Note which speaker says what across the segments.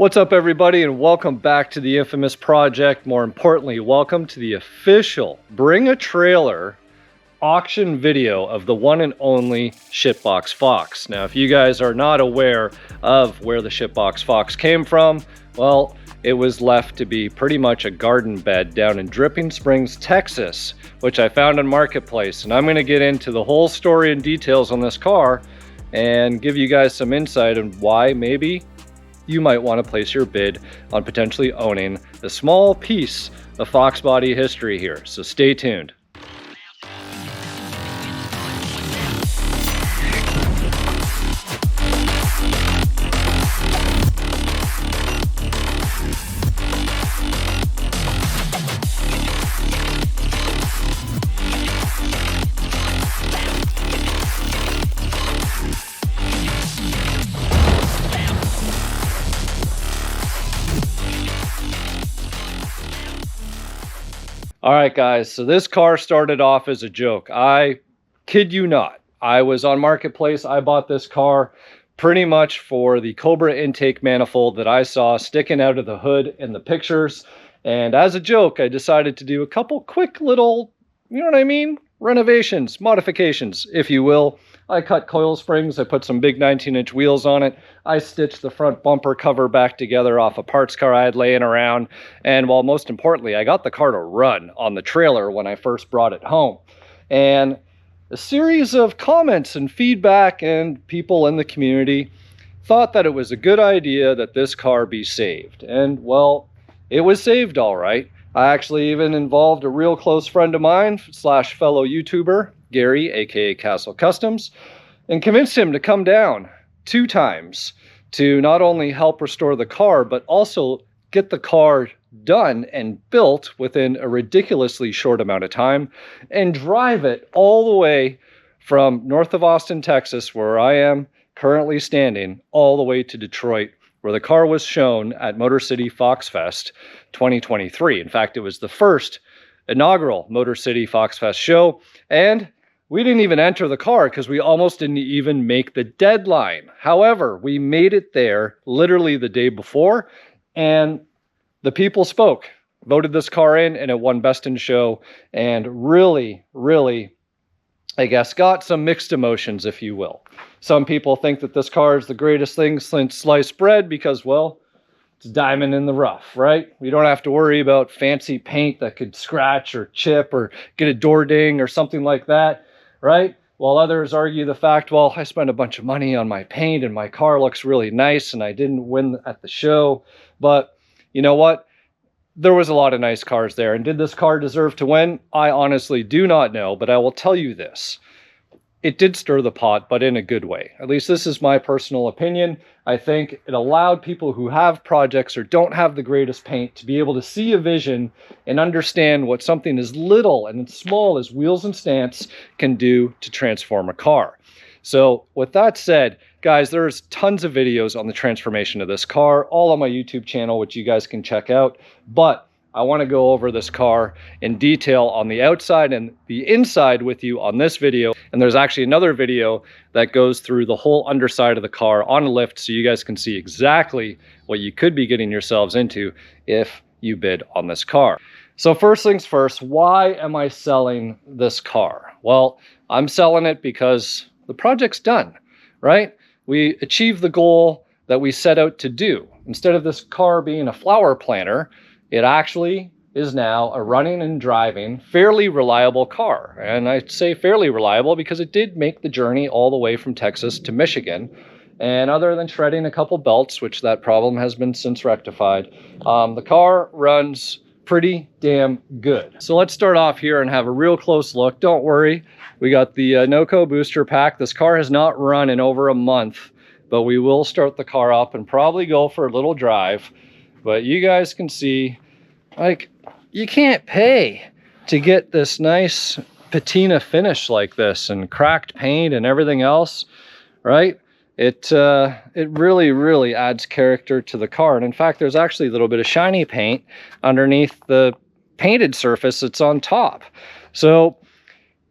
Speaker 1: What's up, everybody, and welcome back to the infamous project. More importantly, welcome to the official Bring a Trailer auction video of the one and only shitbox-Fox. Now, if you guys are not aware of where the shitbox-Fox came from, well, it was left to be pretty much a garden bed down in Dripping Springs, Texas, which I found on Marketplace. And I'm going to get into the whole story and details on this car and give you guys some insight on why maybe you might want to place your bid on potentially owning a small piece of Foxbody history here. So stay tuned. All right, guys, so this car started off as a joke. I kid you not. I was on Marketplace. I bought this car pretty much for the Cobra intake manifold that I saw sticking out of the hood in the pictures. And as a joke, I decided to do a couple quick little, you know what I mean? Renovations, modifications, if you will. I cut coil springs, I put some big 19-inch wheels on it, I stitched the front bumper cover back together off a parts car I had laying around, and well, most importantly, I got the car to run on the trailer when I first brought it home. And a series of comments and feedback and people in the community thought that it was a good idea that this car be saved. And well, it was saved all right. I actually even involved a real close friend of mine / fellow YouTuber, Gary, aka Castle Customs, and convinced him to come down 2 times to not only help restore the car, but also get the car done and built within a ridiculously short amount of time and drive it all the way from north of Austin, Texas, where I am currently standing, all the way to Detroit, where the car was shown at Motorcity Foxfest 2023. In fact, it was the first inaugural Motorcity Foxfest show, and we didn't even enter the car because we almost didn't even make the deadline. However, we made it there literally the day before, and the people spoke, voted this car in, and it won Best in Show, and really, I guess, got some mixed emotions, if you will. Some people think that this car is the greatest thing since sliced bread because, well, it's diamond in the rough, right? We don't have to worry about fancy paint that could scratch or chip or get a door ding or something like that, right? While others argue the fact, well, I spent a bunch of money on my paint and my car looks really nice and I didn't win at the show. But you know what? There was a lot of nice cars there. And did this car deserve to win? I honestly do not know, but I will tell you this. It did stir the pot, but in a good way. At least this is my personal opinion. I think it allowed people who have projects or don't have the greatest paint to be able to see a vision and understand what something as little and as small as wheels and stance can do to transform a car. So with that said, guys, there's tons of videos on the transformation of this car, all on my YouTube channel, which you guys can check out. But I want to go over this car in detail on the outside and the inside with you on this video. And there's actually another video that goes through the whole underside of the car on a lift so you guys can see exactly what you could be getting yourselves into if you bid on this car. So first things first, why am I selling this car? Well, I'm selling it because the project's done, right? We achieved the goal that we set out to do. Instead of this car being a flower planter, it actually is now a running and driving, fairly reliable car. And I say fairly reliable because it did make the journey all the way from Texas to Michigan. And other than shredding a couple belts, which that problem has been since rectified, the car runs pretty damn good. So let's start off here and have a real close look. Don't worry, we got the NOCO booster pack. This car has not run in over a month, but we will start the car up and probably go for a little drive. But you guys can see, like, you can't pay to get this nice patina finish like this and cracked paint and everything else, right? It really adds character to the car. And in fact, there's actually a little bit of shiny paint underneath the painted surface that's on top. So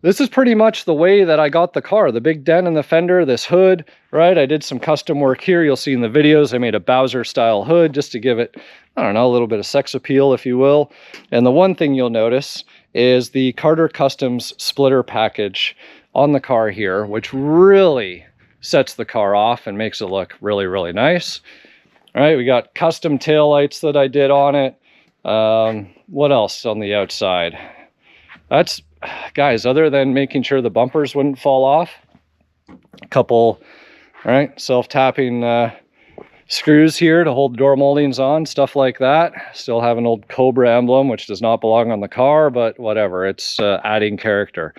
Speaker 1: this is pretty much the way that I got the car. The big dent in the fender, this hood, right? I did some custom work here. You'll see in the videos, I made a Bowser style hood just to give it, I don't know, a little bit of sex appeal, if you will. And the one thing you'll notice is the Carter Customs splitter package on the car here, which really sets the car off and makes it look really, really nice. All right, we got custom taillights that I did on it. What else on the outside? That's, guys, other than making sure the bumpers wouldn't fall off, a couple, right, self-tapping screws here to hold door moldings on, stuff like that. Still have an old Cobra emblem, which does not belong on the car, but whatever, it's adding character.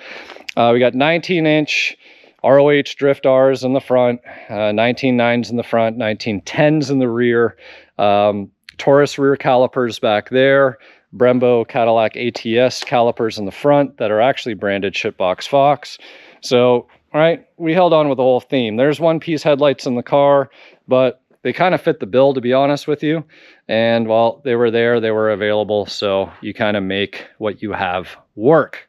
Speaker 1: We got 19-inch ROH drift R's in the front, 19.9s in the front, 19.10s in the rear, Taurus rear calipers back there, Brembo Cadillac ATS calipers in the front that are actually branded shitbox-Fox. So, all right, we held on with the whole theme. There's one-piece headlights in the car, but they kind of fit the bill, to be honest with you. And while they were there, they were available, so you kind of make what you have work.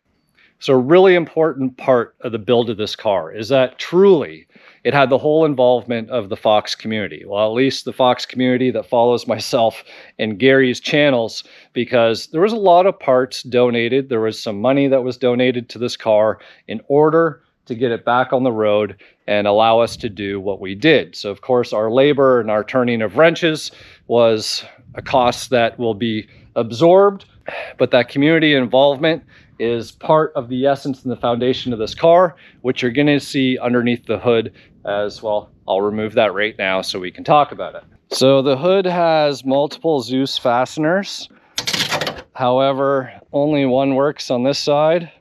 Speaker 1: So a really important part of the build of this car is that truly it had the whole involvement of the Fox community. Well, at least the Fox community that follows myself and Gary's channels, because there was a lot of parts donated. There was some money that was donated to this car in order to get it back on the road and allow us to do what we did. So of course our labor and our turning of wrenches was a cost that will be absorbed, but that community involvement is part of the essence and the foundation of this car, which you're going to see underneath the hood as well. I'll remove that right now so we can talk about it. So the hood has multiple Zeus fasteners. However, only one works on this side,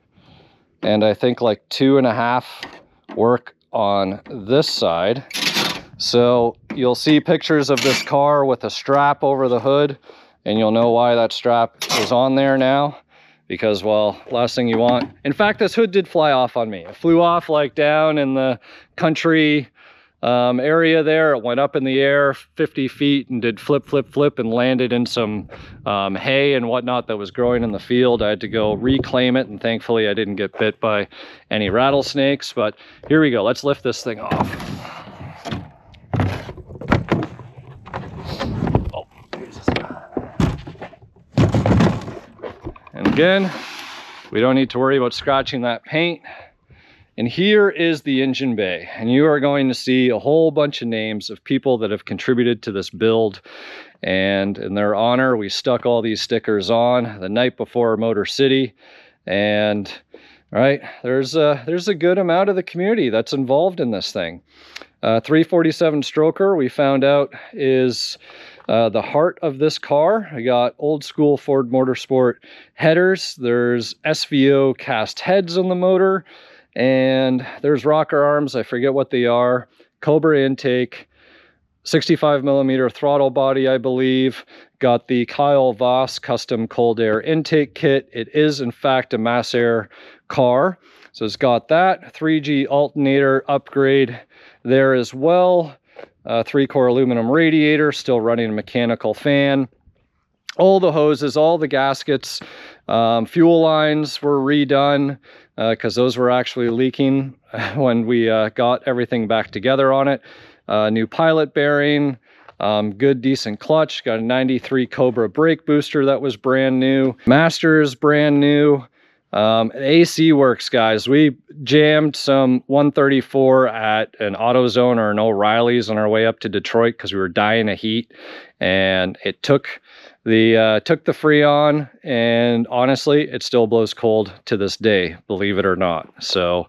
Speaker 1: and I think like 2.5 work on this side. So you'll see pictures of this car with a strap over the hood, and you'll know why that strap is on there now. Because, well, last thing you want. In fact, this hood did fly off on me. It flew off like down in the country area there. It went up in the air 50 feet and did flip, flip, flip and landed in some hay and whatnot that was growing in the field. I had to go reclaim it, and thankfully I didn't get bit by any rattlesnakes. But here we go. Let's lift this thing off. And again, we don't need to worry about scratching that paint. And here is the engine bay. And you are going to see a whole bunch of names of people that have contributed to this build. And in their honor, we stuck all these stickers on the night before Motorcity. And right, there's a good amount of the community that's involved in this thing. 347 stroker, we found out, is the heart of this car. I got old school Ford Motorsport headers. There's SVO cast heads on the motor, and there's rocker arms. I forget what they are. Cobra intake, 65mm throttle body, I believe. Got the Kyle Voss custom cold air intake kit. It is in fact a mass air car. So it's got that 3G alternator upgrade there as well. 3-core aluminum radiator, still running a mechanical fan. All the hoses, all the gaskets, fuel lines were redone because those were actually leaking when we got everything back together on it. New pilot bearing, good decent clutch, got a 93 Cobra brake booster that was brand new. Master's brand new. AC works, guys. We jammed some 134 at an AutoZone or an O'Reilly's on our way up to Detroit because we were dying of heat, and it took the Freon, and honestly, it still blows cold to this day, believe it or not. So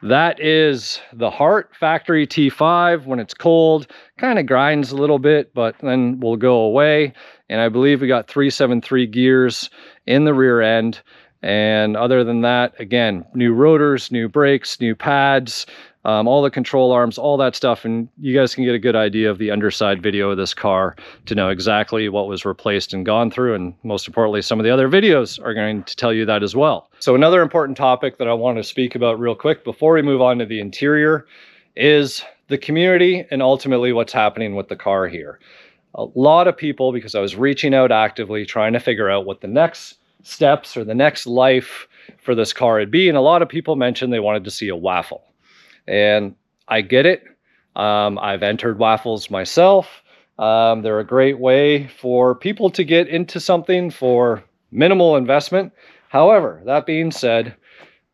Speaker 1: that is the heart. Factory T5. When it's cold, kind of grinds a little bit, but then will go away. And I believe we got 373 gears in the rear end. And other than that, again, new rotors, new brakes, new pads, all the control arms, all that stuff. And you guys can get a good idea of the underside video of this car to know exactly what was replaced and gone through. And most importantly, some of the other videos are going to tell you that as well. So another important topic that I want to speak about real quick before we move on to the interior is the community and ultimately what's happening with the car here. A lot of people, because I was reaching out actively trying to figure out what the next steps or the next life for this car would be. And a lot of people mentioned they wanted to see a waffle. And I get it. I've entered waffles myself. They're a great way for people to get into something for minimal investment. However, that being said,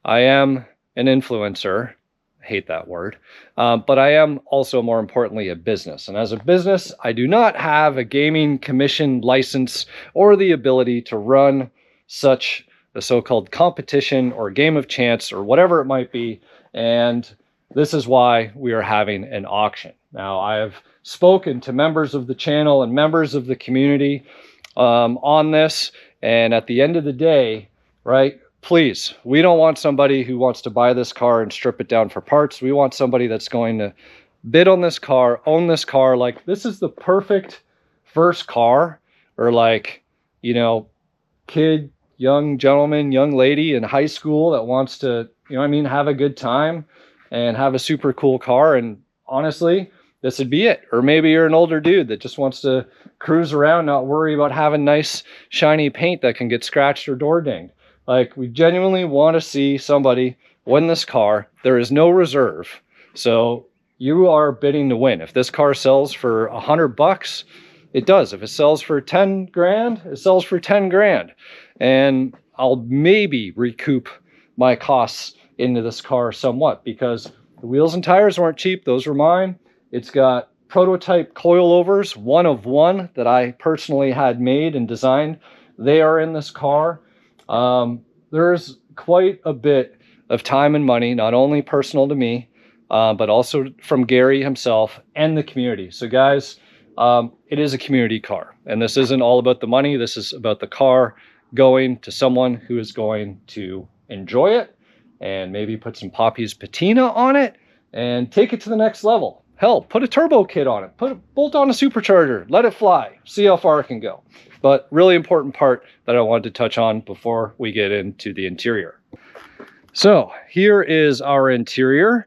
Speaker 1: I am an influencer. I hate that word. But I am also, more importantly, a business. And as a business, I do not have a gaming commission license or the ability to run such a so-called competition or game of chance or whatever it might be. And this is why we are having an auction. Now, I have spoken to members of the channel and members of the community on this. And at the end of the day, right, please, we don't want somebody who wants to buy this car and strip it down for parts. We want somebody that's going to bid on this car, own this car. Like, this is the perfect first car, or like, you know, kid, young gentleman, young lady in high school that wants to, you know what I mean, have a good time and have a super cool car. And honestly, this would be it. Or maybe you're an older dude that just wants to cruise around, not worry about having nice shiny paint that can get scratched or door dinged. Like, we genuinely want to see somebody win this car. There is no reserve. So you are bidding to win. If this car sells for $100, it does. If it sells for 10 grand, it sells for 10 grand. And I'll maybe recoup my costs into this car somewhat, because the wheels and tires weren't cheap. Those were mine. It's got prototype coilovers, one of one, that I personally had made and designed. They are in this car. There's quite a bit of time and money, not only personal to me, but also from Gary himself and the community. So guys, it is a community car, and this isn't all about the money. This is about the car going to someone who is going to enjoy it and maybe put some Poppy's patina on it and take it to the next level. Hell, put a turbo kit on it, bolt on a supercharger, let it fly, see how far it can go. But really important part that I wanted to touch on before we get into the interior. So here is our interior,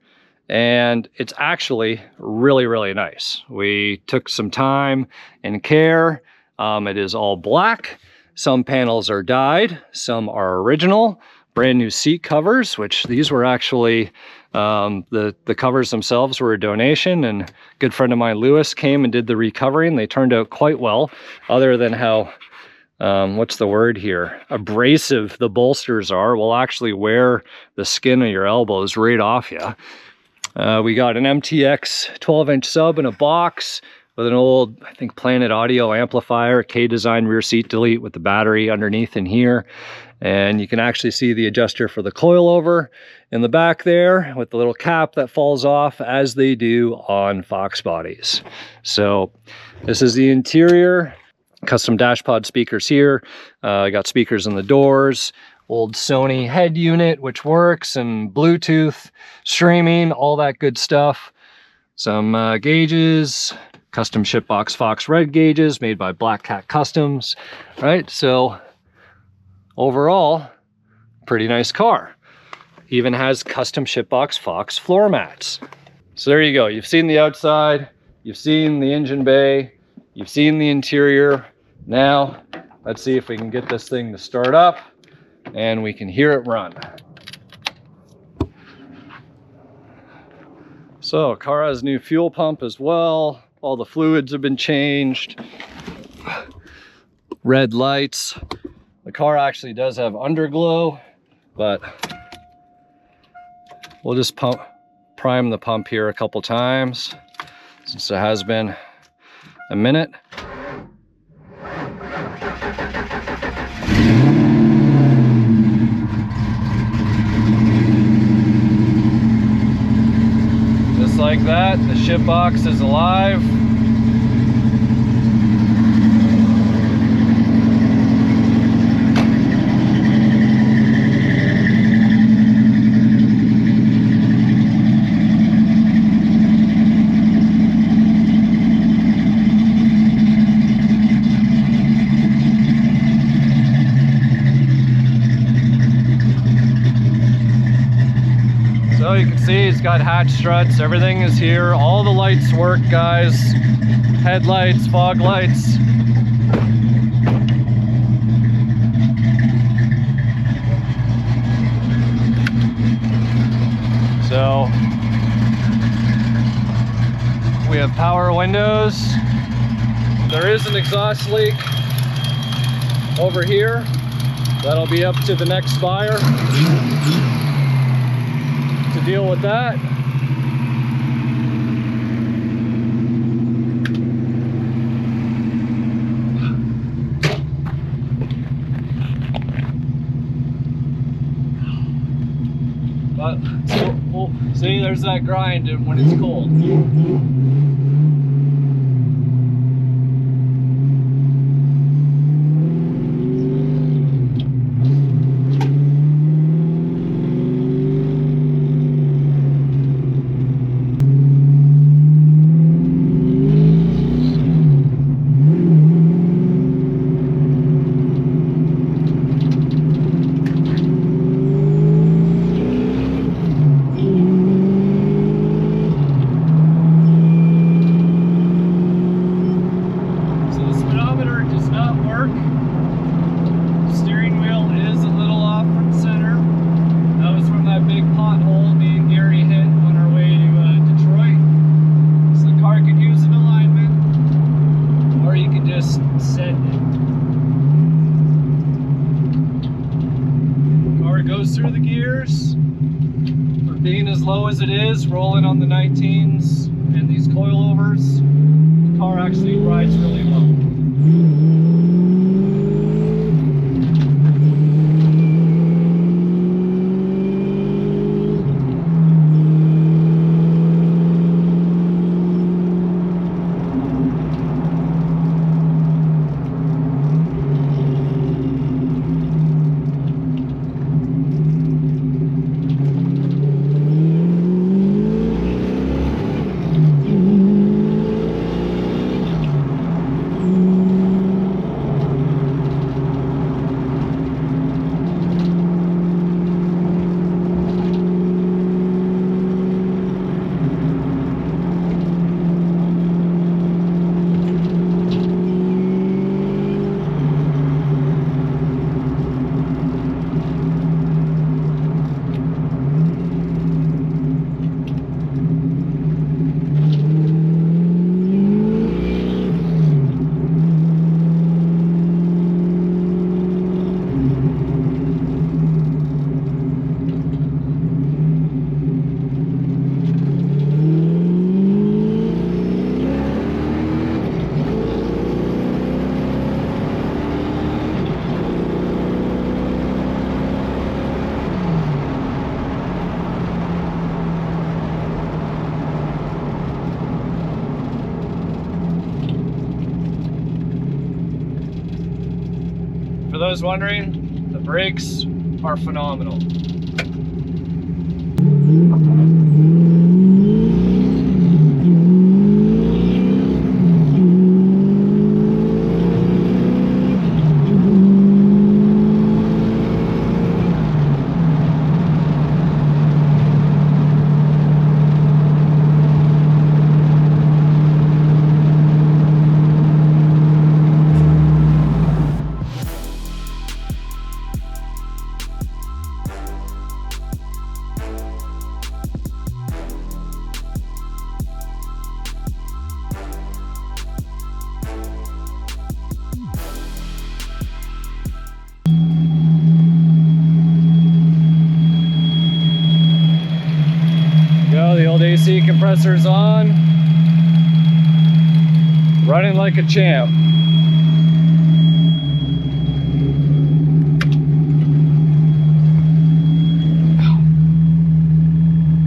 Speaker 1: and it's actually really, really nice. We took some time and care. It is all black. Some panels are dyed, some are original. Brand new seat covers, which these were actually, the covers themselves were a donation, and a good friend of mine, Lewis, came and did the recovering. They turned out quite well, other than how, what's the word here, abrasive the bolsters are. Will actually wear the skin of your elbows right off you. We got an MTX 12-inch sub in a box with an old, I think, Planet Audio amplifier, K-Design rear seat delete with the battery underneath in here. And you can actually see the adjuster for the coilover in the back there with the little cap that falls off, as they do on Fox bodies. So this is the interior. Custom dash pod speakers here. I got speakers in the doors. Old Sony head unit, which works, and Bluetooth streaming, all that good stuff. Some gauges. Custom shitbox-Fox red gauges made by Black Cat Customs. Right, so overall, pretty nice car. Even has custom shitbox-Fox floor mats. So there you go. You've seen the outside, you've seen the engine bay, you've seen the interior. Now, let's see if we can get this thing to start up and we can hear it run. So, car has new fuel pump as well. All the fluids have been changed. Red lights. The car actually does have underglow, but we'll just prime the pump here a couple times since it has been a minute. Just like that, the shitbox is alive. So you can see it's got hatch struts, everything is here, all the lights work, guys. Headlights, fog lights. have power windows. There is an exhaust leak over here. That'll be up to the next buyer to deal with that. But see, there's that grind when it's cold. Through the gears, for being as low as it is, rolling on the 19s and these coilovers, the car actually rides really well. For those wondering, the brakes are phenomenal. The old AC compressor's on, running like a champ.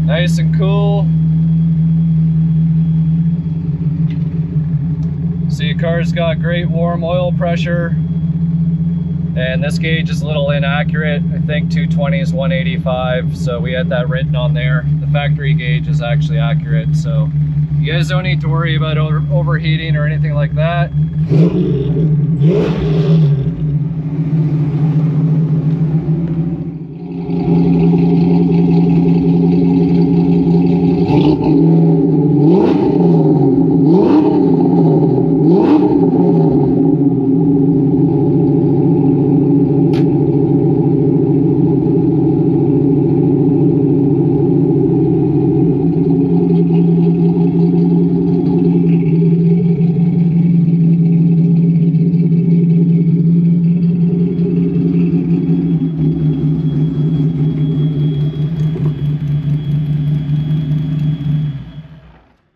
Speaker 1: Nice and cool. See, your car's got great warm oil pressure, and this gauge is a little inaccurate. I think 220 is 185, so we had that written on there. The factory gauge is actually accurate, so you guys don't need to worry about overheating or anything like that.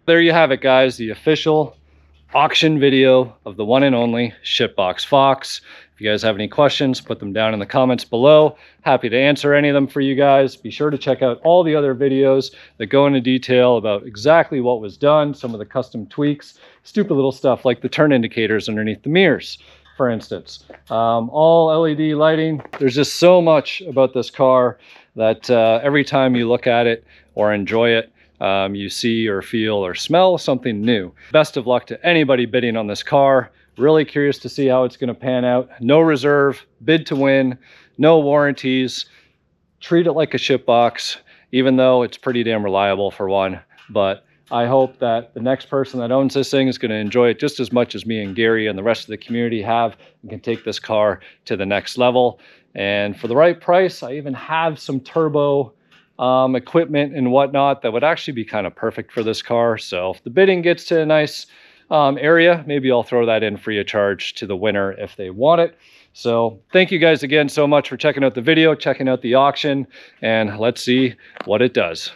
Speaker 1: There you have it, guys, the official auction video of the one and only Shitbox-Fox. If you guys have any questions, put them down in the comments below. Happy to answer any of them for you guys. Be sure to check out all the other videos that go into detail about exactly what was done, some of the custom tweaks, stupid little stuff like the turn indicators underneath the mirrors, for instance. All LED lighting. There's just so much about this car that every time you look at it or enjoy it, you see or feel or smell something new. Best of luck to anybody bidding on this car. Really curious to see how it's going to pan out. No reserve, bid to win, no warranties. Treat it like a shitbox, even though it's pretty damn reliable for one. But I hope that the next person that owns this thing is going to enjoy it just as much as me and Gary and the rest of the community have, and can take this car to the next level. And for the right price, I even have some turbo equipment and whatnot that would actually be kind of perfect for this car. So if the bidding gets to a nice area, maybe I'll throw that in free of charge to the winner if they want it. So thank you guys again so much for checking out the video, checking out the auction, and let's see what it does.